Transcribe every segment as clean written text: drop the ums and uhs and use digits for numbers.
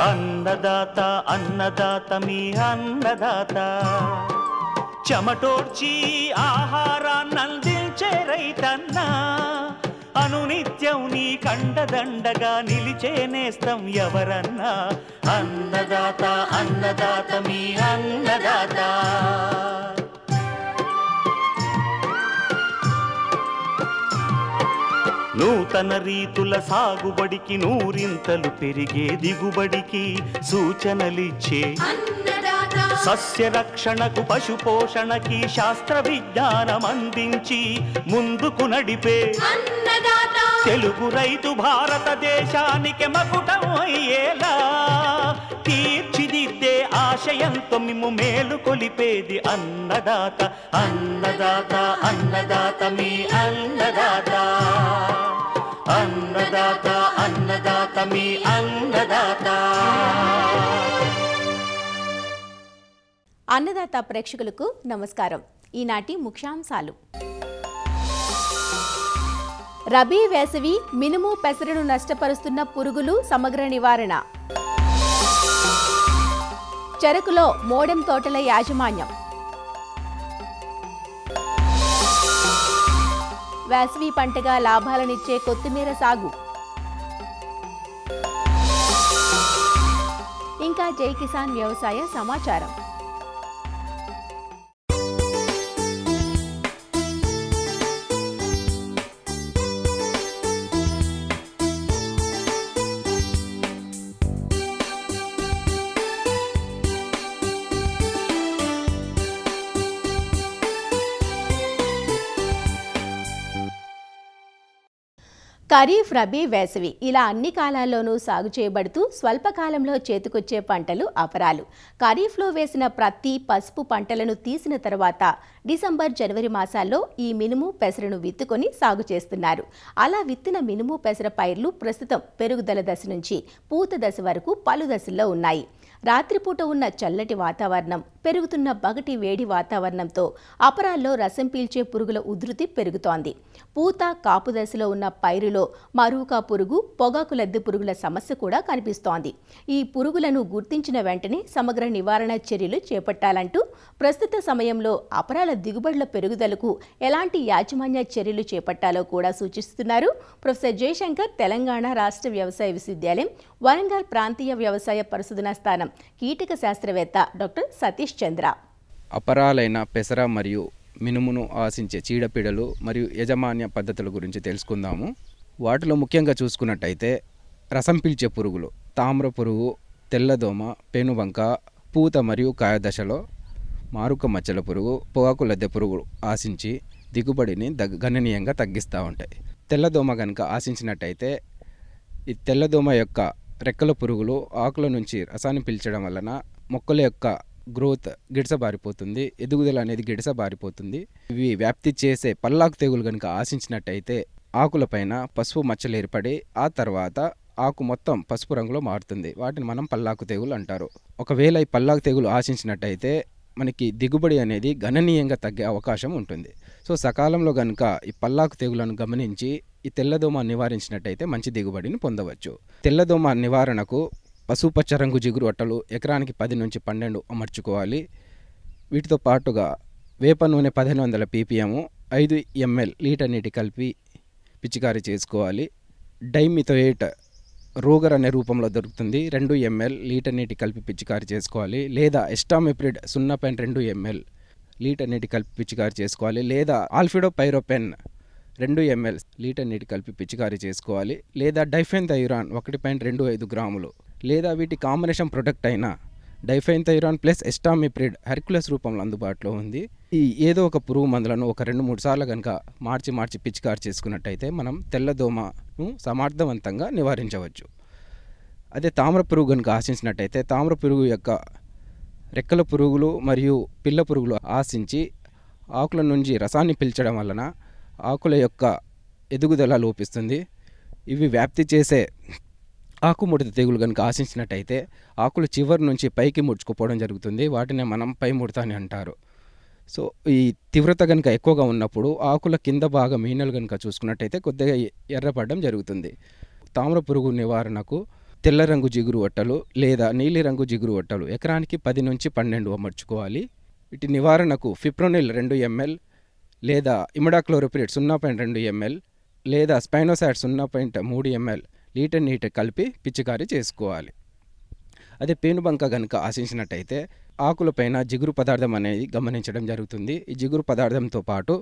అన్నదాత అన్నదాత మీ అన్నదాత చెమటోడ్చి ఆహారాన్నందించే రైతన్నా అనునిత్యం నీ కండదండగా నిలిచే నేస్తం ఎవరన్నా అన్నదాత అన్నదాత మీ అన్నదాత నూతన రీతుల సాగుబడికి నూరింతలు పెరిగే దిగుబడికి సూచనలిచ్చే సస్య రక్షణకు పశు పోషణకి శాస్త్ర విజ్ఞానం అందించి ముందుకు నడిపే తెలుగు రైతు భారతదేశానికి మకుటం అయ్యేలా తీర్చిదిద్దే ఆశయంతో మిమ్ము మేలు కొలిపేది అన్నదాత అన్నదాత అన్నదాత మీ అన్నదాత అన్నదాత అన్నదాత మీ అన్నదాత. అన్నదాత ప్రేక్షకులకు నమస్కారం. ఈనాటి ముఖ్యాంశాలు: రబీ వేసవి మినుము పెసరను నష్టపరుస్తున్న పురుగులు సమగ్ర నివారణ, చెరకులో మోడెం తోటల యాజమాన్యం, వేసవి పంటగా లాభాలనిచ్చే కొత్తిమీర సాగు, ఇంకా జై కిసాన్ వ్యవసాయ సమాచారం. ఖరీఫ్, రబీ, వేసవి ఇలా అన్ని కాలాల్లోనూ సాగు చేయబడుతూ స్వల్పకాలంలో చేతికొచ్చే పంటలు అపరాలు. ఖరీఫ్లో వేసిన ప్రతి పసుపు పంటలను తీసిన తర్వాత డిసెంబర్, జనవరి మాసాల్లో ఈ మినుము పెసరను విత్తుకొని సాగు చేస్తున్నారు. అలా విత్తిన మినుము పెసర పైర్లు ప్రస్తుతం పెరుగుదల దశ నుంచి పూత దశ వరకు పలు దశల్లో ఉన్నాయి. రాత్రిపూట ఉన్న చల్లటి వాతావరణం, పెరుగుతున్న పగటి వేడి వాతావరణంతో అపరాల్లో రసం పీల్చే పురుగుల ఉధృతి పెరుగుతోంది. పూత, కాపు దశలో ఉన్న పైరులో మరూకా పురుగు, పొగాకు లద్దె పురుగుల సమస్య కూడా కనిపిస్తోంది. ఈ పురుగులను గుర్తించిన వెంటనే సమగ్ర నివారణ చర్యలు చేపట్టాలంటూ ప్రస్తుత సమయంలో అపరాల దిగుబడుల పెరుగుదలకు ఎలాంటి యాజమాన్య చర్యలు చేపట్టాలో కూడా సూచిస్తున్నారు ప్రొఫెసర్ జయశంకర్, తెలంగాణ రాష్ట్ర వ్యవసాయ విశ్వవిద్యాలయం వరంగల్ ప్రాంతీయ వ్యవసాయ పరిశోధనా స్థానం కీటక శాస్త్రవేత్త డాక్టర్ సతీష్ చంద్ర. అపరాలైన పెసర మరియు మినుమును ఆశించే చీడపీడలు మరియు యాజమాన్య పద్ధతుల గురించి తెలుసుకుందాము. వాటిలో ముఖ్యంగా చూసుకున్నట్టయితే రసం పీల్చే పురుగులు, తామ్ర పురుగు, తెల్లదోమ, పెనుబంక, పూత మరియు కాయ దశలో మారుక మచ్చల పురుగు, పొగాకు లద్దె పురుగు ఆశించి దిగుబడిని గణనీయంగా తగ్గిస్తూ ఉంటాయి. తెల్లదోమ కనుక ఆశించినట్టయితే ఈ తెల్లదోమ యొక్క రెక్కల పురుగులు ఆకుల నుంచి రసాన్ని పీల్చడం వలన మొక్కల యొక్క గ్రోత్ గిడసబారిపోతుంది, ఎదుగుదల అనేది గిడసబారిపోతుంది. ఇవి వ్యాప్తి చేసే పల్లాకు తెగులు కనుక ఆశించినట్టయితే ఆకులపైన పసుపు మచ్చలు ఏర్పడి ఆ తర్వాత ఆకు మొత్తం పసుపు రంగులో మారుతుంది. వాటిని మనం పల్లాకు తెగులు అంటారు. ఒకవేళ ఈ పల్లాకు తెగులు ఆశించినట్టయితే మనకి దిగుబడి అనేది గణనీయంగా తగ్గే అవకాశం ఉంటుంది. సో సకాలంలో కనుక ఈ పల్లాకు తెగులను గమనించి ఈ తెల్లదోమ నివారించినట్టయితే మంచి దిగుబడిని పొందవచ్చు. తెల్లదోమ నివారణకు పసుపచ్చ రంగు జిగురు అట్టలు ఎకరానికి 10 నుంచి 12 అమర్చుకోవాలి. వీటితో పాటుగా వేప నూనె 1500 ppm 5 ml లీటర్ నీటి కలిపి పిచికారీ చేసుకోవాలి. డైమిథోయేట్ రోగర్ అనే రూపంలో దొరుకుతుంది, 2 ml లీటర్ నీటి కలిపి పిచికారీ చేసుకోవాలి. లేదా ఎస్టామిప్రిడ్ 0.2 ml లీటర్ నీటి కలిపి పిచికారీ చేసుకోవాలి. లేదా ఆల్ఫిడోపైరోపెన్ 2 ml లీటర్ నీటి కలిపి పిచికారీ చేసుకోవాలి. లేదా డైఫెన్థైరాన్ 1.25 గ్రాములు, లేదా వీటి కాంబినేషన్ ప్రొడక్ట్ అయిన డైఫెన్థైరాన్ ప్లస్ ఎస్టామిప్రిడ్ హెర్క్యులస్ రూపంలో అందుబాటులో ఉంది. ఈ ఏదో ఒక పురుగు మందులను ఒక 2-3 సార్లు కనుక మార్చి పిచికారీ చేసుకున్నట్టయితే మనం తెల్లదోమను సమర్థవంతంగా నివారించవచ్చు. అదే తామ్ర పురుగు కనుక ఆశించినట్టయితే తామ్ర పురుగు యొక్క రెక్కల పురుగులు మరియు పిల్ల పురుగులు ఆశించి ఆకుల నుంచి రసాన్ని పీల్చడం వలన ఆకుల యొక్క ఎదుగుదల లోపిస్తుంది. ఇవి వ్యాప్తి చేసే ఆకుముడత తెగులు కనుక ఆశించినట్టయితే ఆకులు చివరి నుంచి పైకి ముడుచుకుపోవడం జరుగుతుంది. వాటినే మనం పై ముడత అని అంటారు. సో ఈ తీవ్రత కనుక ఎక్కువగా ఉన్నప్పుడు ఆకుల కింద భాగం ఈనెలు కనుక చూసుకున్నట్టయితే కొద్దిగా ఎర్రపడడం జరుగుతుంది. తామ్ర పురుగు నివారణకు తెల్ల రంగు జిగురు వట్టలు లేదా నీలిరంగు జిగురు వట్టలు ఎకరానికి 10 నుంచి 12 అమర్చుకోవాలి. వీటి నివారణకు ఫిప్రోనిల్ 2 ml లేదా ఇమిడాక్లోరోపిరిడ్ 0.2 ml లేదా స్పైనోసాట్ 0.3 ml లీటర్ నీటి కలిపి పిచికారీ చేసుకోవాలి. అదే పేనుబంక కనుక ఆశించినట్టయితే ఆకులపైన జిగురు పదార్థం అనేది గమనించడం జరుగుతుంది. ఈ జిగురు పదార్థంతో పాటు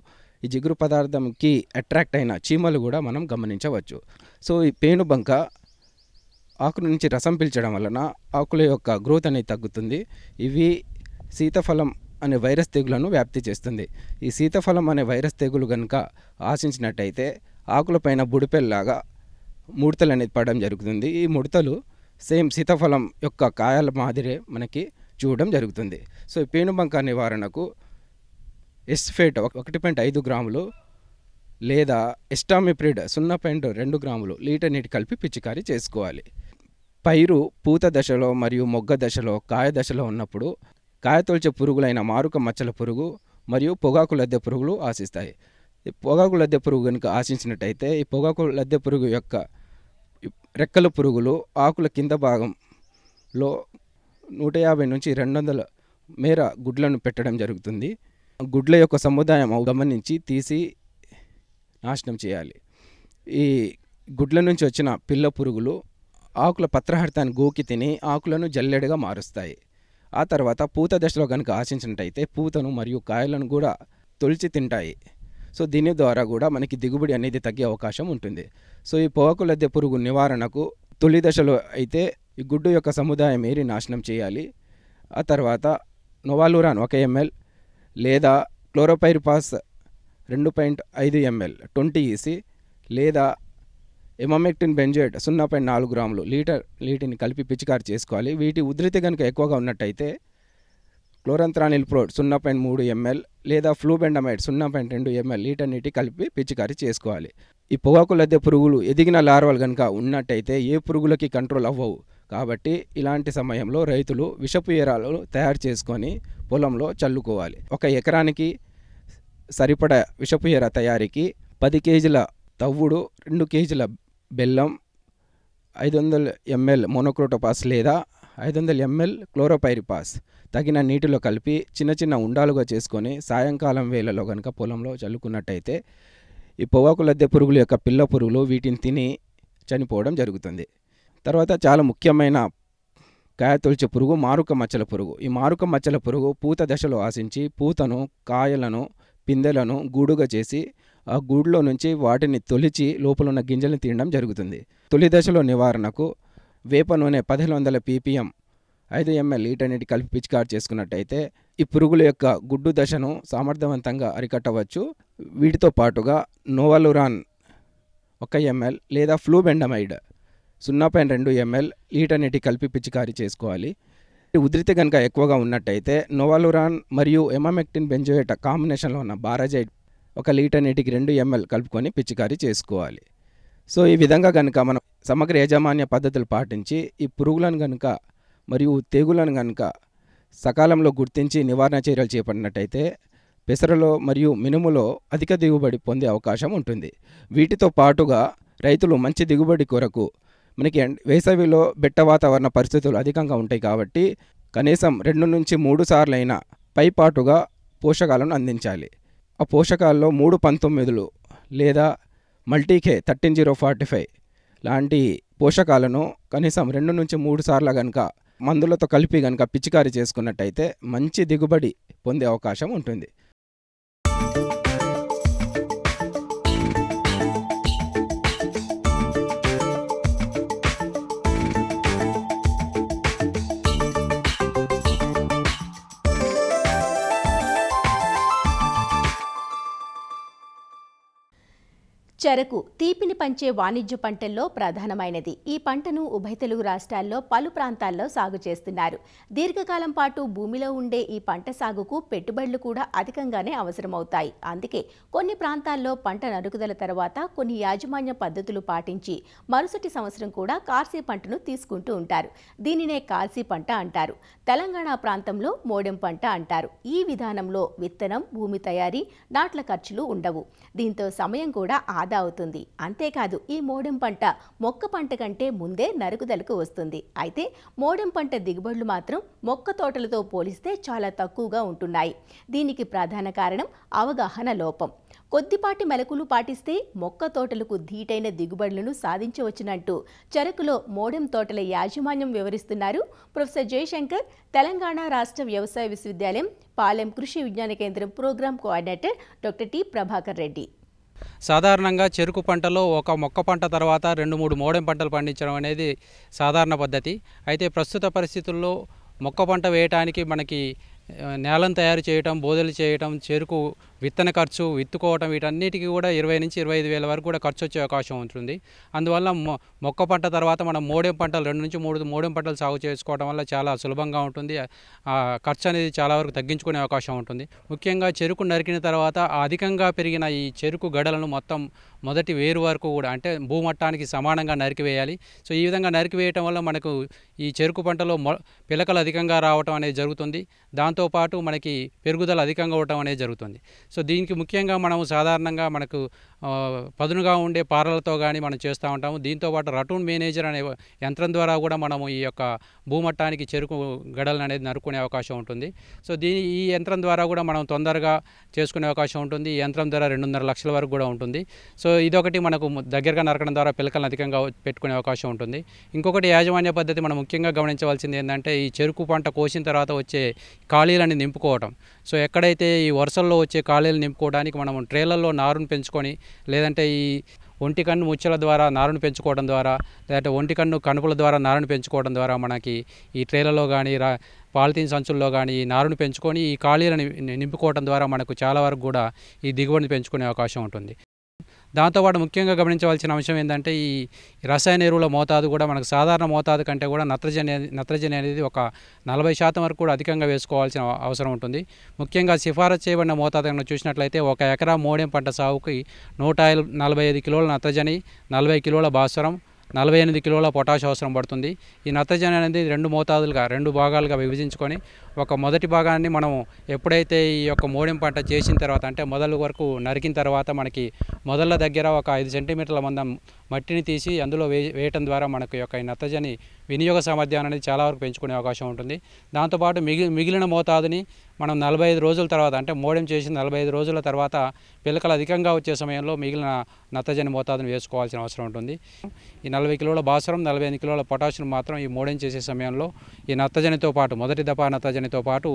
ఈ జిగురు పదార్థంకి అట్రాక్ట్ అయిన చీమలు కూడా మనం గమనించవచ్చు. సో ఈ పేనుబంక ఆకుల నుంచి రసం పీల్చడం వలన ఆకుల యొక్క గ్రోత్ అనేది తగ్గుతుంది. ఇవి సీతఫలం అనే వైరస్ తెగులను వ్యాప్తి చేస్తుంది. ఈ సీతఫలం అనే వైరస్ తెగులు కనుక ఆశించినట్టయితే ఆకులపైన బుడిపెల్లాగా ముడతలు అనేది పడడం జరుగుతుంది. ఈ ముడతలు సేమ్ సీతాఫలం యొక్క కాయల మాదిరే మనకి చూడడం జరుగుతుంది. సో ఈ పేనుబంక నివారణకు ఎస్ఫేట్ 1.5 గ్రాములు లేదా ఎస్టామిప్రిడ్ 0.2 గ్రాములు లీటర్ నీటి కలిపి పిచికారీ చేసుకోవాలి. పైరు పూత దశలో మరియు మొగ్గ దశలో కాయ దశలో ఉన్నప్పుడు కాయతొల్చే పురుగులైన మారుక మచ్చల పురుగు మరియు పొగాకు లద్దె పురుగులు ఆశిస్తాయి. ఈ పొగాకు లద్దె పురుగు కనుక ఆశించినట్టయితే ఈ పొగాకు లద్దె పురుగు యొక్క రెక్కల పురుగులు ఆకుల కింద భాగంలో 150 నుంచి 200 మేర గుడ్లను పెట్టడం జరుగుతుంది. గుడ్ల యొక్క సముదాయం గమనించి తీసి నాశనం చేయాలి. ఈ గుడ్ల నుంచి వచ్చిన పిల్ల పురుగులు ఆకుల పత్రహరితాన్ని గోకి తిని ఆకులను జల్లెడగా మారుస్తాయి. ఆ తర్వాత పూత దశలో కనుక ఆశించినట్టయితే పూతను మరియు కాయలను కూడా తొలిచి తింటాయి. సో దీని ద్వారా కూడా మనకి దిగుబడి అనేది తగ్గే అవకాశం ఉంటుంది. సో ఈ పొగాకు లద్దె పురుగు నివారణకు తొలి దశలో అయితే ఈ గుడ్డు యొక్క సముదాయం ఏరి నాశనం చేయాలి. ఆ తర్వాత నోవాలురాన్ 1 ml లేదా క్లోరోపైరిపాస్ 2.5 ml 20 EC లేదా ఎమామెక్టిన్ బెంజోయేట్ 0.4 గ్రాములు లీటర్ని కలిపి పిచికారి చేసుకోవాలి. వీటి ఉధృతి కనుక ఎక్కువగా ఉన్నట్టయితే క్లోరంత్రానిల్ ప్రోడ్ 0.3 ml లేదా ఫ్లూబెండమైడ్ 0.2 ml లీటర్ నీటి కలిపి పిచికారీ చేసుకోవాలి. ఈ పొగాకు లద్దె పురుగులు ఎదిగిన లార్వాలు కనుక ఉన్నట్టయితే ఏ పురుగులకి కంట్రోల్ అవ్వవు. కాబట్టి ఇలాంటి సమయంలో రైతులు విషపు ఎరాలు తయారు చేసుకొని పొలంలో చల్లుకోవాలి. 1 ఎకరానికి సరిపడా విషపు ఎర తయారీకి 10 కేజీల తవ్వుడు, 2 కేజీల బెల్లం, 500 ml మోనోక్రోటోపాస్ లేదా 500 ml క్లోరోపైరిపాస్ తగిన నీటిలో కలిపి చిన్న చిన్న ఉండాలుగా చేసుకొని సాయంకాలం వేళలో కనుక పొలంలో చల్లుకున్నట్టయితే ఈ పొగాకు లద్దె పురుగుల యొక్క పిల్ల పురుగులు వీటిని తిని చనిపోవడం జరుగుతుంది. తర్వాత చాలా ముఖ్యమైన కాయతొలిచే పురుగు మారుక మచ్చల పురుగు. ఈ మారుక మచ్చల పురుగు పూత దశలో ఆశించి పూతను, కాయలను, పిందెలను గూడుగా చేసి ఆ గూడులో నుంచి వాటిని తొలిచి లోపల ఉన్న గింజలను తినడం జరుగుతుంది. తొలి దశలో నివారణకు వేప నూనె 1500 ppm 5 ml లీటర్ నీటి కలిపి పిచికారి చేసుకున్నట్టయితే ఈ పురుగుల యొక్క గుడ్డు దశను సమర్థవంతంగా అరికట్టవచ్చు. వీటితో పాటుగా నోవాలురాన్ 1 ml లేదా ఫ్లూబెండమైడ్ 0.2 ml లీటర్ నీటి కలిపి పిచికారీ చేసుకోవాలి. ఉధృతి కనుక ఎక్కువగా ఉన్నట్టయితే నోవాలురాన్ మరియు ఎమామెక్టిన్ బెంజోయేట్ కాంబినేషన్లో ఉన్న బారాజైడ్ 1 లీటర్ నీటికి 2 ml కలుపుకొని పిచికారీ చేసుకోవాలి. సో ఈ విధంగా కనుక మనం సమగ్ర యాజమాన్య పద్ధతులు పాటించి ఈ పురుగులను కనుక మరియు తెగులను కనుక సకాలంలో గుర్తించి నివారణ చర్యలు చేపట్టినట్టయితే పెసరలో మరియు మినుములో అధిక దిగుబడి పొందే అవకాశం ఉంటుంది. వీటితో పాటుగా రైతులు మంచి దిగుబడి కొరకు మనకి వేసవిలో బెట్ట వాతావరణ పరిస్థితులు అధికంగా ఉంటాయి కాబట్టి కనీసం 2 నుంచి 3 సార్లు అయినా పైపాటుగా పోషకాలను అందించాలి. ఆ పోషకాల్లో 319 లేదా మల్టీకే 13045 లాంటి పోషకాలను కనీసం 2 నుంచి 3 సార్లు కనుక మందులతో కలిపి కనుక పిచికారీ చేసుకున్నట్టయితే మంచి దిగుబడి పొందే అవకాశం ఉంటుంది. చెరకు తీపిని పంచే వాణిజ్య పంటల్లో ప్రధానమైనది. ఈ పంటను ఉభయ తెలుగు రాష్ట్రాల్లో పలు ప్రాంతాల్లో సాగు చేస్తున్నారు. దీర్ఘకాలం పాటు భూమిలో ఉండే ఈ పంట సాగుకు పెట్టుబడులు కూడా అధికంగానే అవసరమవుతాయి. అందుకే కొన్ని ప్రాంతాల్లో పంట నరుకుదల తర్వాత కొన్ని యాజమాన్య పద్ధతులు పాటించి మరుసటి సంవత్సరం కూడా కార్సీ పంటను తీసుకుంటూ ఉంటారు. దీనినే కార్సీ పంట అంటారు. తెలంగాణ ప్రాంతంలో మోడెం పంట అంటారు. ఈ విధానంలో విత్తనం, భూమి తయారీ, నాట్ల ఖర్చులు ఉండవు. దీంతో సమయం కూడా ఆదా ఆదా అవుతుంది. అంతేకాదు ఈ మోడెం పంట మొక్క పంట కంటే ముందే నరుగుదలకు వస్తుంది. అయితే మోడెం పంట దిగుబడులు మాత్రం మొక్క తోటలతో పోలిస్తే చాలా తక్కువగా ఉంటున్నాయి. దీనికి ప్రధాన కారణం అవగాహన లోపం. కొద్దిపాటి మెలకులు పాటిస్తే మొక్క తోటలకు ధీటైన దిగుబడులను సాధించవచ్చునంటూ చెరుకులో మోడెం తోటల యాజమాన్యం వివరిస్తున్నారు ప్రొఫెసర్ జయశంకర్, తెలంగాణ రాష్ట్ర వ్యవసాయ విశ్వవిద్యాలయం Palem Krishi Vignana Kendram programme coordinator doctor T Prabhakar Reddy. సాధారణంగా చెరుకు పంటలో ఒక మొక్క పంట తర్వాత 2-3 మోడెం పంటలు పండించడం అనేది సాధారణ పద్ధతి. అయితే ప్రస్తుత పరిస్థితుల్లో మొక్క పంట వేయటానికి మనకి నేలను తయారు చేయటం, బోదెలు చేయటం, చెరుకు విత్తన ఖర్చు, విత్తుకోవటం, వీటన్నిటికీ కూడా 20 నుంచి 25 వేల వరకు కూడా ఖర్చు వచ్చే అవకాశం ఉంటుంది. అందువల్ల మొక్క పంట తర్వాత మనం మోడెం పంటలు 2 నుంచి 3 మోడెం పంటలు సాగు చేసుకోవడం వల్ల చాలా సులభంగా ఉంటుంది. ఆ ఖర్చు అనేది చాలా వరకు తగ్గించుకునే అవకాశం ఉంటుంది. ముఖ్యంగా చెరుకు నరికిన తర్వాత అధికంగా పెరిగిన ఈ చెరుకు గడలను మొత్తం మొదటి వేరు వరకు కూడా అంటే భూమట్టానికి సమానంగా నరికివేయాలి. సో ఈ విధంగా నరికివేయటం వల్ల మనకు ఈ చెరుకు పంటలో పిలకలు అధికంగా రావటం అనేది జరుగుతుంది. దాంతోపాటు మనకి పెరుగుదల అధికంగా అవటం అనేది జరుగుతుంది. సో దీనికి ముఖ్యంగా మనము సాధారణంగా మనకు పదునుగా ఉండే పారలతో కానీ మనం చేస్తూ ఉంటాము. దీంతోపాటు రటూన్ మేనేజర్ అనే యంత్రం ద్వారా కూడా మనము ఈ యొక్క భూమట్టానికి చెరుకు గడలను అనేది నరుకునే అవకాశం ఉంటుంది. సో ఈ యంత్రం ద్వారా కూడా మనం తొందరగా చేసుకునే అవకాశం ఉంటుంది. ఈ యంత్రం ద్వారా 2.5 లక్షల వరకు కూడా ఉంటుంది. సో ఇదొకటి మనకు దగ్గరగా నరకడం ద్వారా పిలకలను అధికంగా పెట్టుకునే అవకాశం ఉంటుంది. ఇంకొకటి యాజమాన్య పద్ధతి మనం ముఖ్యంగా గమనించవలసింది ఏంటంటే ఈ చెరుకు పంట కోసిన తర్వాత వచ్చే ఖాళీలని నింపుకోవటం. సో ఎక్కడైతే ఈ వరుసల్లో వచ్చే ఖాళీలు నింపుకోవడానికి మనం ట్రేలల్లో నారును పెంచుకొని లేదంటే ఈ ఒంటికన్ను ముచ్చల ద్వారా నారును పెంచుకోవడం ద్వారా లేదంటే ఒంటికన్ను కనుపుల ద్వారా నారును పెంచుకోవడం ద్వారా మనకి ఈ ట్రేలలో కానీ పాలిథీన్ సంచుల్లో కానీ ఈ నారును పెంచుకొని ఈ ఖాళీలను నింపుకోవడం ద్వారా మనకు చాలా వరకు కూడా ఈ దిగుబడిని పెంచుకునే అవకాశం ఉంటుంది. దాంతోపాటు ముఖ్యంగా గమనించవలసిన అంశం ఏంటంటే ఈ రసాయన ఎరువుల మోతాదు కూడా మనకు సాధారణ మోతాదు కంటే కూడా నత్రజని అనేది ఒక 40% వరకు కూడా అధికంగా వేసుకోవాల్సిన అవసరం ఉంటుంది. ముఖ్యంగా సిఫారసు చేయబడిన మోతాదు కనుక చూసినట్లయితే 1 ఎకరా మోడెం పంట సాగుకి 145 కిలోల నత్రజని, 40 కిలోల భాస్వరం, 48 కిలోల పొటాష్ అవసరం పడుతుంది. ఈ నత్రజని అనేది 2 భాగాలుగా విభజించుకొని ఒక మొదటి భాగాన్ని మనం ఎప్పుడైతే ఈ యొక్క మోడెం పంట చేసిన తర్వాత అంటే మొదలు వరకు నరికిన తర్వాత మనకి మొదళ్ళ దగ్గర ఒక 5 సెంటీమీటర్ల మందం మట్టిని తీసి అందులో వేయటం ద్వారా మనకు యొక్క ఈ నత్రజని వినియోగ సామర్థ్యాన్ని అనేది చాలా వరకు పెంచుకునే అవకాశం ఉంటుంది. దాంతోపాటు మిగిలిన మోతాదుని మనం 45 రోజుల తర్వాత అంటే మోడెం చేసిన 45 రోజుల తర్వాత పిలకలు అధికంగా వచ్చే సమయంలో మిగిలిన నత్రజని మోతాదుని వేసుకోవాల్సిన అవసరం ఉంటుంది. ఈ 40 కిలోల భాస్వరం, 45 కిలోల పొటాషియం మాత్రం ఈ మోడెం చేసే సమయంలో ఈ నత్రజనితో పాటు మొదటి దఫా నత్రజనితో పాటు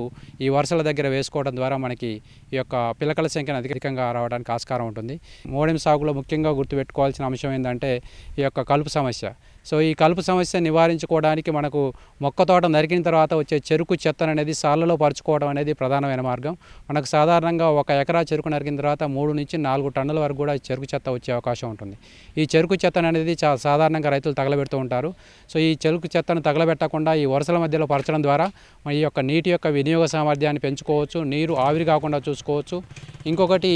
ఈ వరుసల దగ్గర వేసుకోవడం ద్వారా మనకి ఈ యొక్క పిలకల సంఖ్యను అధికంగా రావడానికి ఆస్కారం ఉంటుంది. మోడెం సాగులో ముఖ్యంగా గుర్తుపెట్టుకోవాల్సిన అంశం ఏంటంటే ఈ యొక్క కలుపు సమస్య. సో ఈ కలుపు సమస్య నివారించుకోవడానికి మనకు మొక్క తోట నరికిన తర్వాత వచ్చే చెరుకు చెత్తను అనేది సాళ్లలో పరుచుకోవడం అనేది ప్రధానమైన మార్గం. మనకు సాధారణంగా 1 ఎకరా చెరుకు నరికిన తర్వాత 3 నుంచి 4 టన్నుల వరకు కూడా చెరుకు చెత్త వచ్చే అవకాశం ఉంటుంది. ఈ చెరుకు చెత్తను అనేది సాధారణంగా రైతులు తగలబెడుతూ ఉంటారు. సో ఈ చెరుకు చెత్తను తగలబెట్టకుండా ఈ వరుసల మధ్యలో పరచడం ద్వారా ఈ యొక్క నీటి యొక్క వినియోగ సామర్థ్యాన్ని పెంచుకోవచ్చు, నీరు ఆవిరి కాకుండా చూసుకోవచ్చు. ఇంకొకటి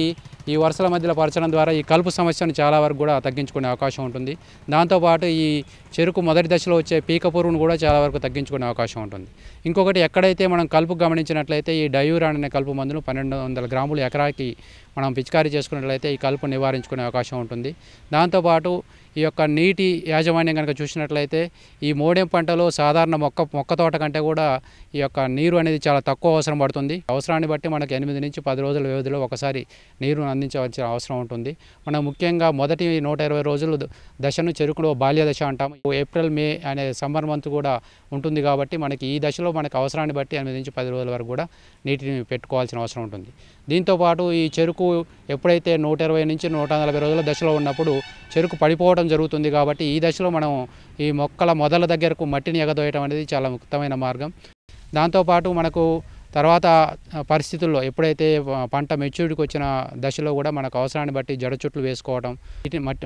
ఈ వరుసల మధ్యలో పరచడం ద్వారా ఈ కలుపు సమస్యను చాలా వరకు కూడా తగ్గించుకునే అవకాశం ఉంటుంది. దాంతోపాటు ఈ చెరుకు మొదటి దశలో వచ్చే పీక పురుగును కూడా చాలా వరకు తగ్గించుకునే అవకాశం ఉంటుంది. ఇంకొకటి ఎక్కడైతే మనం కలుపు గమనించినట్లయితే ఈ డయూరాన్ అనే కలుపు మందును 1200 గ్రాములు ఎకరాకి మనం పిచికారీ చేసుకున్నట్లయితే ఈ కలుపు నివారించుకునే అవకాశం ఉంటుంది. దాంతోపాటు ఈ యొక్క నీటి యాజమాన్యం కనుక చూసినట్లయితే ఈ మోడెం పంటలో సాధారణ మొక్క తోట కంటే కూడా ఈ యొక్క నీరు అనేది చాలా తక్కువ అవసరం పడుతుంది. అవసరాన్ని బట్టి మనకు 8 నుంచి 10 రోజుల వ్యవధిలో ఒకసారి నీరును అందించవలసిన అవసరం ఉంటుంది. మనం ముఖ్యంగా మొదటి 120 రోజుల దశను చెరుకులో బాల్య దశ అంటాము. ఏప్రిల్, మే అనే సమ్మర్ మంత్ కూడా ఉంటుంది కాబట్టి మనకి ఈ దశలో మనకు అవసరాన్ని బట్టి 8 నుంచి 10 రోజుల వరకు కూడా నీటిని పెట్టుకోవాల్సిన అవసరం ఉంటుంది. దీంతోపాటు ఈ చెరుకు ఎప్పుడైతే 120 నుంచి 140 రోజుల దశలో ఉన్నప్పుడు చెరుకు పడిపోవడం జరుగుతుంది కాబట్టి ఈ దశలో మనం ఈ మొక్కల మొదల దగ్గరకు మట్టిని ఎగదోయటం అనేది చాలా ముఖ్యమైన మార్గం. దాంతోపాటు మనకు తర్వాత పరిస్థితుల్లో ఎప్పుడైతే పంట మెచ్యూరిటీకి వచ్చిన దశలో కూడా మనకు అవసరాన్ని బట్టి జడ చుట్లు వేసుకోవడం,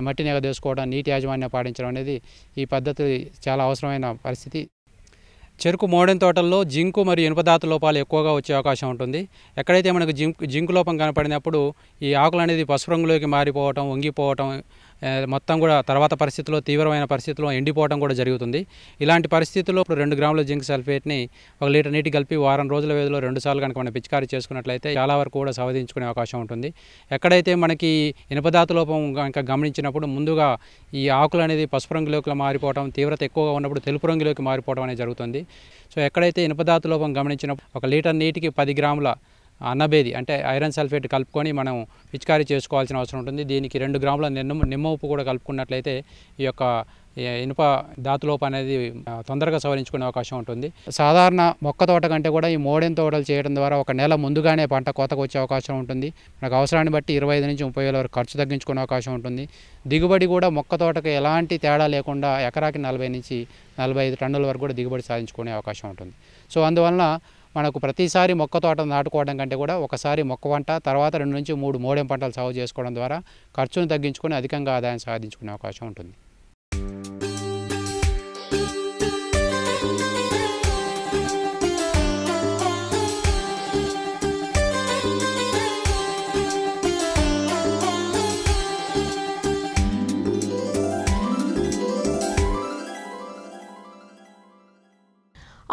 మట్టిని ఎగదోసుకోవడం, నీటి యాజమాన్యం పాటించడం అనేది ఈ పద్ధతి చాలా అవసరమైన పరిస్థితి. చెరుకు మోడెం తోటల్లో జింకు మరియు ఇనుపధాతు లోపాలు ఎక్కువగా వచ్చే అవకాశం ఉంటుంది. ఎక్కడైతే మనకు జింకు లోపం కనపడినప్పుడు ఈ ఆకులు అనేది పసుపు రంగులోకి మారిపోవటం, వంగిపోవటం, మొత్తం కూడా తర్వాత పరిస్థితుల్లో తీవ్రమైన పరిస్థితుల్లో ఎండిపోవడం కూడా జరుగుతుంది. ఇలాంటి పరిస్థితుల్లో ఇప్పుడు 2 గ్రాముల జింక్ సల్ఫేట్ని 1 లీటర్ నీటి కలిపి వారం రోజుల వ్యవధిలో 2 సార్లు కనుక మనం పిచికారీ చేసుకున్నట్లయితే చాలా వరకు కూడా సాధించుకునే అవకాశం ఉంటుంది. ఎక్కడైతే మనకి ఇనుపధాతు లోపం కనుక గమనించినప్పుడు ముందుగా ఈ ఆకులు అనేది పసుపు రంగులోకి మారిపోవడం, తీవ్రత ఎక్కువగా ఉన్నప్పుడు తెలుపు రంగులోకి మారిపోవడం అనేది జరుగుతుంది. సో ఎక్కడైతే ఇనుపధాతు లోపం గమనించినప్పుడు 1 లీటర్ నీటికి 10 గ్రాముల అన్నబేది అంటే ఐరన్ సల్ఫేట్ కలుపుకొని మనం పిచికారీ చేసుకోవాల్సిన అవసరం ఉంటుంది. దీనికి 2 గ్రాముల నిమ్మ ఉప్పు కూడా కలుపుకున్నట్లయితే ఈ యొక్క ఇనుప ధాతులోపం అనేది తొందరగా సవరించుకునే అవకాశం ఉంటుంది. సాధారణ మొక్క తోట కంటే కూడా ఈ మోడెం తోటలు చేయడం ద్వారా 1 నెల ముందుగానే పంట కోతకు వచ్చే అవకాశం ఉంటుంది. మనకు అవసరాన్ని బట్టి 25 నుంచి 30 వేల వరకు ఖర్చు తగ్గించుకునే అవకాశం ఉంటుంది. దిగుబడి కూడా మొక్క తోటకు ఎలాంటి తేడా లేకుండా ఎకరాకి 40 నుంచి 45 టన్నుల వరకు కూడా దిగుబడి సాధించుకునే అవకాశం ఉంటుంది. సో అందువలన మనకు ప్రతిసారి మొక్క తోట నాటుకోవడం కంటే కూడా ఒకసారి మొక్క పంట తర్వాత 2 నుంచి 3 మోడెం పంటలు సాగు చేసుకోవడం ద్వారా ఖర్చును తగ్గించుకొని అధికంగా ఆదాయం సాధించుకునే అవకాశం ఉంటుంది.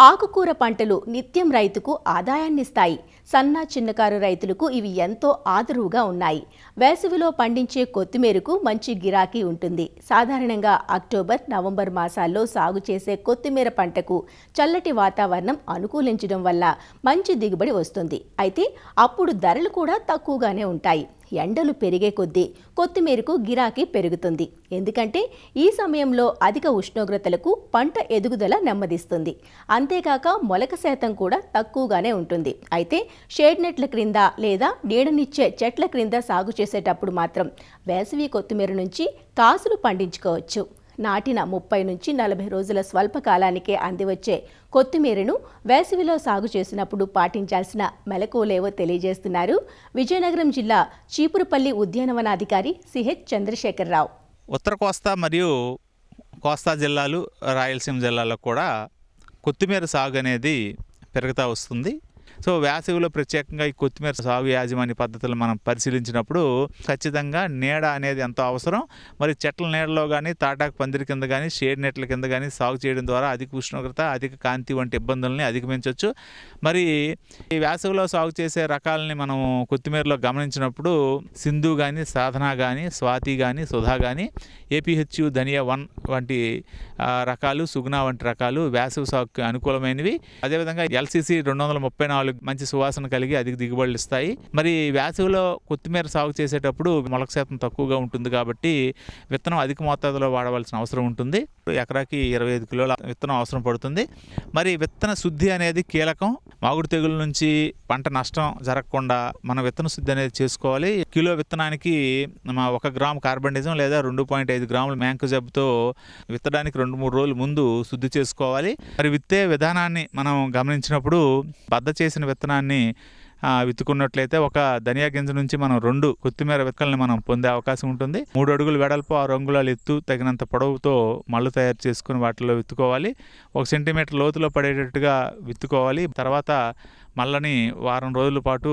ఆకుకూర పంటలు నిత్యం రైతుకు ఆదాయాన్నిస్తాయి. సన్న చిన్నకారు రైతులకు ఇవి ఎంతో ఆదరువుగా ఉన్నాయి. వేసవిలో పండించే కొత్తిమీరకు మంచి గిరాకీ ఉంటుంది. సాధారణంగా అక్టోబర్, నవంబర్ మాసాల్లో సాగు చేసే కొత్తిమీర పంటకు చల్లటి వాతావరణం అనుకూలించడం వల్ల మంచి దిగుబడి వస్తుంది. అయితే అప్పుడు ధరలు కూడా తక్కువగానే ఉంటాయి. ఎండలు పెరిగే కొద్దీ కొత్తిమీరకు గిరాకీ పెరుగుతుంది. ఎందుకంటే ఈ సమయంలో అధిక ఉష్ణోగ్రతలకు పంట ఎదుగుదల నెమ్మదిస్తుంది. అంతేకాక మొలక శాతం కూడా తక్కువగానే ఉంటుంది. అయితే షేడ్ నెట్ల క్రింద లేదా నీడనిచ్చే చెట్ల క్రింద సాగు చేసేటప్పుడు మాత్రం వేసవి కొత్తిమీర నుంచి కాసులు పండించుకోవచ్చు. నాటిన 30 నుంచి 40 రోజుల స్వల్ప కాలానికే అందివచ్చే కొత్తిమీరను వేసవిలో సాగు చేసినప్పుడు పాటించాల్సిన మెలకువలేవో తెలియజేస్తున్నారు విజయనగరం జిల్లా చీపురుపల్లి ఉద్యానవనాధికారి సిహెచ్ చంద్రశేఖరరావు. ఉత్తర కోస్తా మరియు కోస్తా జిల్లాలు, రాయలసీమ జిల్లాలో కూడా కొత్తిమీర సాగు అనేది పెరుగుతూ వస్తుంది. సో వేసవిలో ప్రత్యేకంగా ఈ కొత్తిమీర సాగు యాజమాన్య పద్ధతులు మనం పరిశీలించినప్పుడు ఖచ్చితంగా నీడ అనేది ఎంతో అవసరం. మరి చెట్ల నీడలో కానీ, తాటాకు పందిరి కింద కానీ, షేడ్ నెట్ల కింద కానీ సాగు చేయడం ద్వారా అధిక ఉష్ణోగ్రత, అధిక కాంతి వంటి ఇబ్బందుల్ని అధిగమించవచ్చు. మరి ఈ వేసవిలో సాగు చేసే రకాలని మనం కొత్తిమీరలో గమనించినప్పుడు సింధు కానీ, సాధన కానీ, స్వాతి కానీ, సుధా కానీ, ఏపీహెచ్ ధనియా 1 వంటి రకాలు, సుగుణ వంటి రకాలు వేసవి సాగుకి అనుకూలమైనవి. అదేవిధంగా LCC 234 మంచి సువాసన కలిగి అధిక దిగుబడులు ఇస్తాయి. మరి వేసవిలో కొత్తిమీర సాగు చేసేటప్పుడు మొలక శాతం తక్కువగా ఉంటుంది కాబట్టి విత్తనం అధిక మోతాదులో వాడవలసిన అవసరం ఉంటుంది. ఎకరాకి 25 కిలోల విత్తనం అవసరం పడుతుంది. మరి విత్తన శుద్ధి అనేది కీలకం. మాగుడు తెగుల నుంచి పంట నష్టం జరగకుండా మనం విత్తన శుద్ధి అనేది చేసుకోవాలి. కిలో విత్తనానికి 1 గ్రాము కార్బనిజం లేదా 2.5 గ్రాముల మ్యాంకోజెబ్తో విత్తడానికి 2-3 రోజుల ముందు శుద్ధి చేసుకోవాలి. మరి విత్తే విధానాన్ని మనం గమనించినప్పుడు బద్ద చేసిన విత్తనాన్ని విత్తుకున్నట్లయితే ఒక ధనియా గింజ నుంచి మనం 2 కొత్తిమీర విత్తనాలను మనం పొందే అవకాశం ఉంటుంది. 3 అడుగులు వెడల్పు, 6 అంగుళాలు ఎత్తు, తగినంత పొడవుతో మళ్ళు తయారు చేసుకుని వాటిలో విత్తుకోవాలి. 1 సెంటీమీటర్ లోతులో పడేటట్టుగా విత్తుకోవాలి. తర్వాత మళ్ళని వారం రోజుల పాటు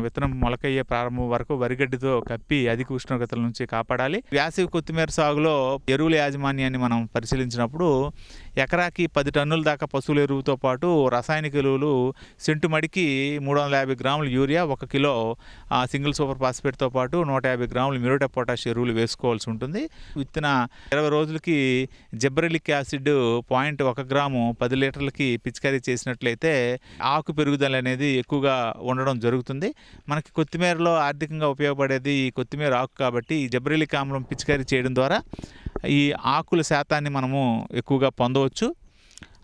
విత్తనం మొలకయ్యే ప్రారంభం వరకు వరిగడ్డితో కప్పి అధిక ఉష్ణోగ్రతల నుంచి కాపాడాలి. వేసవి కొత్తిమీర సాగులో ఎరువుల యాజమాన్యాన్ని మనం పరిశీలించినప్పుడు ఎకరాకి 10 టన్నుల దాకా పశువుల ఎరువుతో పాటు రసాయనిక ఎరువులు సెంటు మడికి 350 గ్రాముల యూరియా, 1 కిలో సింగిల్ సూపర్ ఫాస్ఫేట్తో పాటు 150 గ్రాముల మ్యూరేట్ ఆఫ్ పొటాష్ ఎరువులు వేసుకోవాల్సి ఉంటుంది. విత్తిన 20 రోజులకి జిబ్రెలిక్ యాసిడ్ 0.1 గ్రాము 10 లీటర్లకి పిచికారీ చేసినట్లయితే ఆకు పెరుగుదల అనేది ఎక్కువగా ఉండడం జరుగుతుంది. మనకి కొత్తిమీరలో ఆర్థికంగా ఉపయోగపడేది ఈ కొత్తిమీర ఆకు కాబట్టి ఈ జిబ్రెలిక్ ఆమ్లం పిచికారీ చేయడం ద్వారా ఈ ఆకుల శాతాన్ని మనము ఎక్కువగా పొందవచ్చు.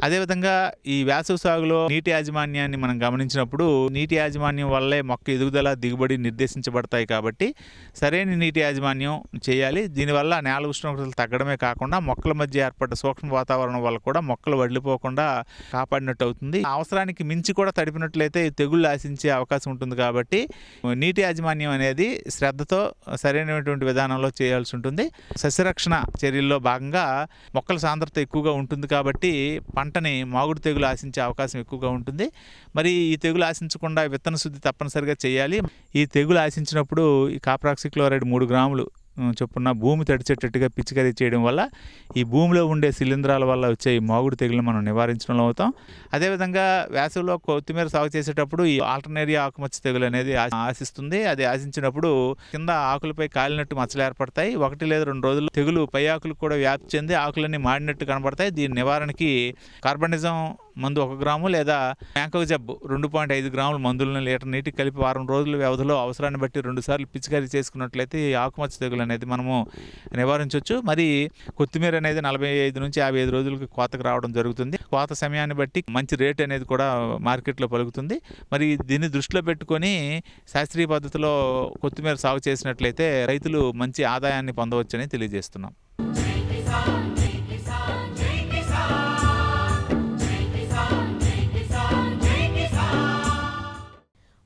అదేవిధంగా ఈ వేసవి సాగులో నీటి యాజమాన్యాన్ని మనం గమనించినప్పుడు నీటి యాజమాన్యం వల్లే మొక్క ఎదుగుదల, దిగుబడి నిర్దేశించబడతాయి కాబట్టి సరైన నీటి యాజమాన్యం చేయాలి. దీనివల్ల నేల ఉష్ణోగ్రతలు తగ్గడమే కాకుండా మొక్కల మధ్య ఏర్పడ్డ సూక్ష్మ వాతావరణం వల్ల కూడా మొక్కలు వడిలిపోకుండా కాపాడినట్టు అవుతుంది. అవసరానికి మించి కూడా తడిపినట్లయితే తెగుళ్ళు ఆశించే అవకాశం ఉంటుంది కాబట్టి నీటి యాజమాన్యం అనేది శ్రద్ధతో సరైనటువంటి విధానంలో చేయాల్సి ఉంటుంది. సస్యరక్షణ చర్యల్లో భాగంగా మొక్కల సాంద్రత ఎక్కువగా ఉంటుంది కాబట్టి పంటని మాగుడు తెగులు ఆశించే అవకాశం ఎక్కువగా ఉంటుంది. మరి ఈ తెగులు ఆశించకుండా విత్తన శుద్ధి తప్పనిసరిగా చేయాలి. ఈ తెగులు ఆశించినప్పుడు ఈ కాప్రాక్సిక్లోరైడ్ 3 గ్రాములు చొప్పున భూమి తడిచేటట్టుగా పిచికారీ చేయడం వల్ల ఈ భూమిలో ఉండే శిలీంధ్రాల వల్ల వచ్చే ఈ మాగుడు తెగులు మనం నివారించడంలో అవుతాం. అదేవిధంగా వేసవిలో కొత్తిమీర సాగు చేసేటప్పుడు ఈ ఆల్టర్నేరియా ఆకుమచ్చ తెగులు అనేది ఆశిస్తుంది. అది ఆశించినప్పుడు కింద ఆకులపై కాలినట్టు మచ్చలు ఏర్పడతాయి. 1 లేదా 2 రోజులు తెగులు పై ఆకులు కూడా వ్యాప్తి చెంది ఆకులన్నీ మాడినట్టు కనబడతాయి. దీని నివారణకి కార్బనిజం మందు 1 గ్రాము లేదా మ్యాంకోజెబ్ 2.5 గ్రాముల మందులను లీటర్ నీటికి కలిపి వారం రోజుల వ్యవధిలో అవసరాన్ని బట్టి 2 సార్లు పిచికారీ చేసుకున్నట్లయితే ఈ ఆకుమచ్చ తెగులు అనేది మనము నివారించవచ్చు. మరి కొత్తిమీర అనేది 45 నుంచి 55 రోజులకి కోతకు రావడం జరుగుతుంది. కోత సమయాన్ని బట్టి మంచి రేట్ అనేది కూడా మార్కెట్లో పలుకుతుంది. మరి దీన్ని దృష్టిలో పెట్టుకొని శాస్త్రీయ పద్ధతిలో కొత్తిమీర సాగు చేసినట్లయితే రైతులు మంచి ఆదాయాన్ని పొందవచ్చని తెలియజేస్తున్నాం.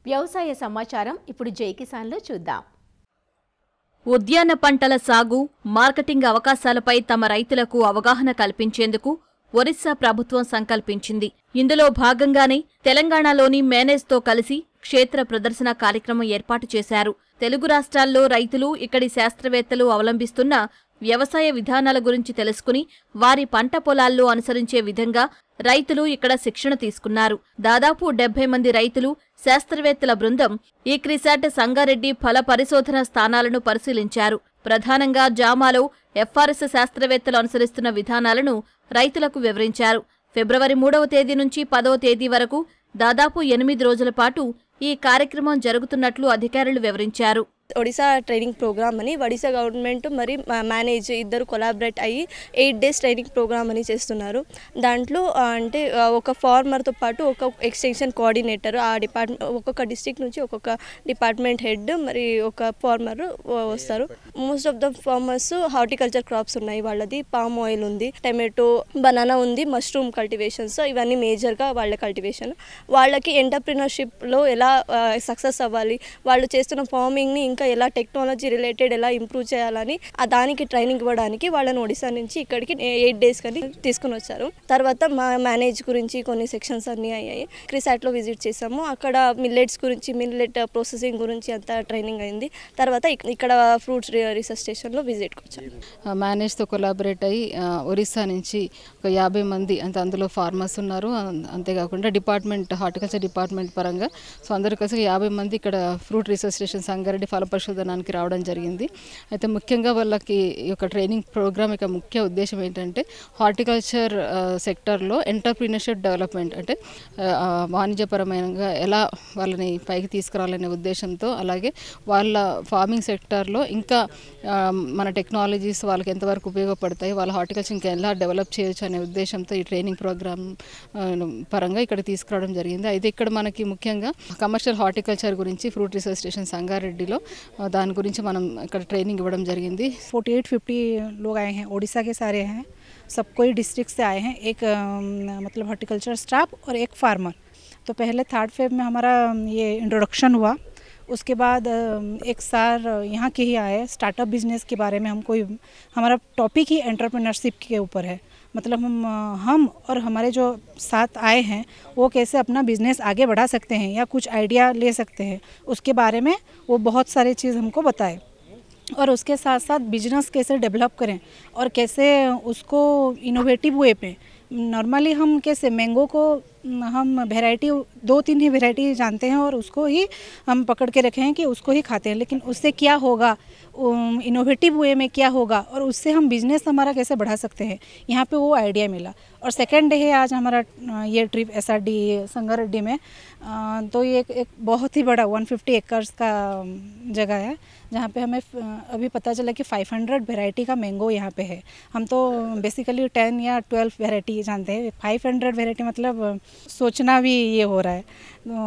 వ్యవసాయ సమాచారం ఇప్పుడు జై కిసాన్లో చూద్దాం. ఉద్యాన పంటల సాగు, మార్కెటింగ్ అవకాశాలపై తమ రైతులకు అవగాహన కల్పించేందుకు ఒరిస్సా ప్రభుత్వం సంకల్పించింది. ఇందులో భాగంగానే తెలంగాణలోని మేనేజ్తో కలిసి క్షేత్ర ప్రదర్శన కార్యక్రమం ఏర్పాటు చేశారు. తెలుగు రాష్ట్రాల్లో రైతులు, ఇక్కడి శాస్త్రవేత్తలు అవలంబిస్తున్న వ్యవసాయ విధానాల గురించి తెలుసుకుని వారి పంట పొలాల్లో అనుసరించే విధంగా రైతులు ఇక్కడ శిక్షణ తీసుకున్నారు. దాదాపు 70 మంది రైతులు, శాస్త్రవేత్తల బృందం ఈ క్రిసాట్ సంగారెడ్డి ఫల పరిశోధన స్థానాలను పరిశీలించారు. ప్రధానంగా జామాలో ఎఫ్ఆర్ఎస్ శాస్త్రవేత్తలు అనుసరిస్తున్న విధానాలను రైతులకు వివరించారు. ఫిబ్రవరి 3వ తేదీ నుంచి 10వ తేదీ వరకు దాదాపు 8 రోజుల పాటు ఈ కార్యక్రమం జరుగుతున్నట్లు అధికారులు వివరించారు. ఒడిశా ట్రైనింగ్ ప్రోగ్రామ్ అని ఒడిశా గవర్నమెంట్ మరి మేనేజ్ ఇద్దరు కొలాబరేట్ అయ్యి 8 days ట్రైనింగ్ ప్రోగ్రామ్ అని చేస్తున్నారు. దాంట్లో అంటే ఒక ఫార్మర్తో పాటు ఒక ఎక్స్టెన్షన్ కోఆర్డినేటర్, ఆ డిపార్ట్మెంట్ ఒక్కొక్క డిస్ట్రిక్ట్ నుంచి ఒక్కొక్క డిపార్ట్మెంట్ హెడ్ మరి ఒక ఫార్మర్ వస్తారు. Most of the farmers horticulture crops ఉన్నాయి. వాళ్ళది పామ్ ఆయిల్ ఉంది, టమాటో, బనానా ఉంది, మష్రూమ్ కల్టివేషన్స్, ఇవన్నీ మేజర్గా వాళ్ళ కల్టివేషన్. వాళ్ళకి ఎంటర్ప్రినర్షిప్లో ఎలా సక్సెస్ అవ్వాలి, వాళ్ళు చేస్తున్న ఫార్మింగ్ని ఇంకా ఎలా టెక్నాలజీ రిలేటెడ్ ఎలా ఇంప్రూవ్ చేయాలని దానికి ట్రైనింగ్ ఇవ్వడానికి వాళ్ళని ఒడిశా నుంచి ఇక్కడికి 8 days కానీ తీసుకుని వచ్చారు. తర్వాత మా మేనేజ్ గురించి కొన్ని సెక్షన్స్ అన్నీ అయ్యాయి. క్రిసాట్లో విజిట్ చేసాము. అక్కడ మిల్లెట్స్ గురించి, మిల్లెట్ ప్రాసెసింగ్ గురించి అంతా ట్రైనింగ్ అయింది. తర్వాత ఇక్కడ ఫ్రూట్స్ రీసెర్చ్ స్టేషన్లో విజిట్కి వచ్చాము. మేనేజ్తో కొలాబరేట్ అయ్యి ఒరిస్సా నుంచి ఒక 50 మంది అంటే అందులో ఫార్మర్స్ ఉన్నారు. అంతేకాకుండా డిపార్ట్మెంట్ హార్టికల్చర్ డిపార్ట్మెంట్ పరంగా సో అందరూ కలిసి 50 మంది ఇక్కడ ఫ్రూట్ రీసెర్చ్ స్టేషన్ సంగారెడ్డి ఫల పరిశోధనానికి రావడం జరిగింది. అయితే ముఖ్యంగా వాళ్ళకి ఈ యొక్క ట్రైనింగ్ ప్రోగ్రామ్ యొక్క ముఖ్య ఉద్దేశం ఏంటంటే హార్టికల్చర్ సెక్టర్లో ఎంటర్ప్రీనర్షిప్ డెవలప్మెంట్ అంటే వాణిజ్యపరమైనగా ఎలా వాళ్ళని పైకి తీసుకురావాలనే ఉద్దేశంతో, అలాగే వాళ్ళ ఫార్మింగ్ సెక్టర్లో ఇంకా మన టెక్నాలజీస్ వాళ్ళకి ఎంతవరకు ఉపయోగపడతాయి, వాళ్ళ హార్టికల్చర్ ఇంకా ఎలా డెవలప్ చేయొచ్చు అనే ఉద్దేశంతో ఈ ట్రైనింగ్ ప్రోగ్రామ్ పరంగా ఇక్కడ తీసుకురావడం జరిగింది. అయితే ఇక్కడ మనకి ముఖ్యంగా కమర్షియల్ హార్టికల్చర్ గురించి ఫ్రూట్ రీసెర్చ్ స్టేషన్ సంగారెడ్డిలో దాని గురించి మనం ఇక్కడ ట్రైनिंग ఇవ్వడం జరిగింది. 48-50 लोग आए हैं, उड़ीसा के सारे हैं, सब कोई डिस्ट्रिक्ट से आए हैं, एक मतलब हॉर्टिकल्चर स्टाफ और एक फार्मर. तो पहले 3rd फेब में हमारा ये इंट्रोडक्शन हुआ. उसके बाद एक सर यहाँ के ही आए, स्टार्टअप बिजनेस के बारे में हमको, हमारा टॉपिक ही एंटरप्रेन्योरशिप के ऊपर है. मतलब हम और हमारे जो साथ आए हैं वो कैसे अपना बिज़नेस आगे बढ़ा सकते हैं या कुछ आइडिया ले सकते हैं, उसके बारे में वो बहुत सारे चीज़ हमको बताए. और उसके साथ साथ बिजनेस कैसे डेवलप करें और कैसे उसको इनोवेटिव वे पे, नॉर्मली हम कैसे मैंगो को हम वैरायटी 2-3 ही वैरायटी जानते हैं और उसको ही हम पकड़ के रखे हैं कि उसको ही खाते हैं, लेकिन उससे क्या होगा, इनोवेटिव वे में क्या होगा और उससे हम बिज़नेस हमारा कैसे बढ़ा सकते हैं, यहाँ पे वो आइडिया मिला. और सेकेंड डे है आज हमारा ये ट्रिप SRD संगारेड्डी में. तो ये एक बहुत ही बड़ा 150 एकर्स का जगह है जहाँ पे हमें अभी पता चला कि 500 वैरायटी का मैंगो यहाँ पे है. हम तो बेसिकली 10 या 12 वैरायटी जानते हैं, 500 वैरायटी मतलब सोचना भी ये हो रहा है.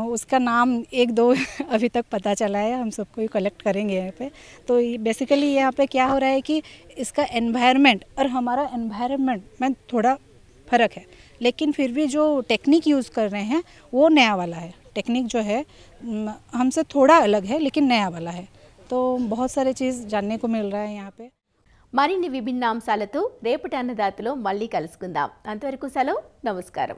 उसका नाम 1-2 अभी तक पता चला है, हम सबको कलेक्ट करेंगे यहाँ पे. तो बेसिकली यहाँ पे क्या हो रहा है कि इसका एनवायरनमेंट और हमारा एनवायरनमेंट में थोड़ा फ़र्क है, लेकिन फिर भी जो टेक्निक यूज़ कर रहे हैं वो नया वाला है. टेक्निक जो है हमसे थोड़ा अलग है लेकिन नया वाला है. तो बहुत सारे चीज़ जानने को मिल रहा है यहाँ पे. మరిన్ని విభిన్న అంశాలతో రేపటి అన్నదాతలో మళ్ళీ కలుసుకుందాం. అంతవరకు సెలవు, నమస్కారం.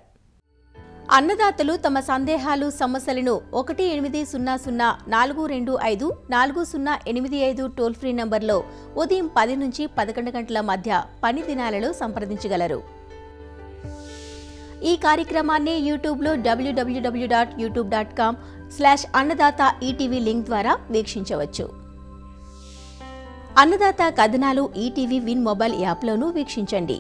అన్నదాతలు తమ సందేహాలు సమస్యలను 18004254085 టోల్ ఫ్రీ నంబర్లో ఉదయం 10 నుంచి 11 గంటల మధ్య పని దినాలలో సంప్రదించగలరు. ఈ కార్యక్రమాన్ని యూట్యూబ్లో www.youtube.com/అన్నదాత ఈటీవీ లింక్ ద్వారా వీక్షించవచ్చు. అన్నదాత కథనాలు ఈటీవీ విన్ మొబైల్ యాప్లోనూ వీక్షించండి.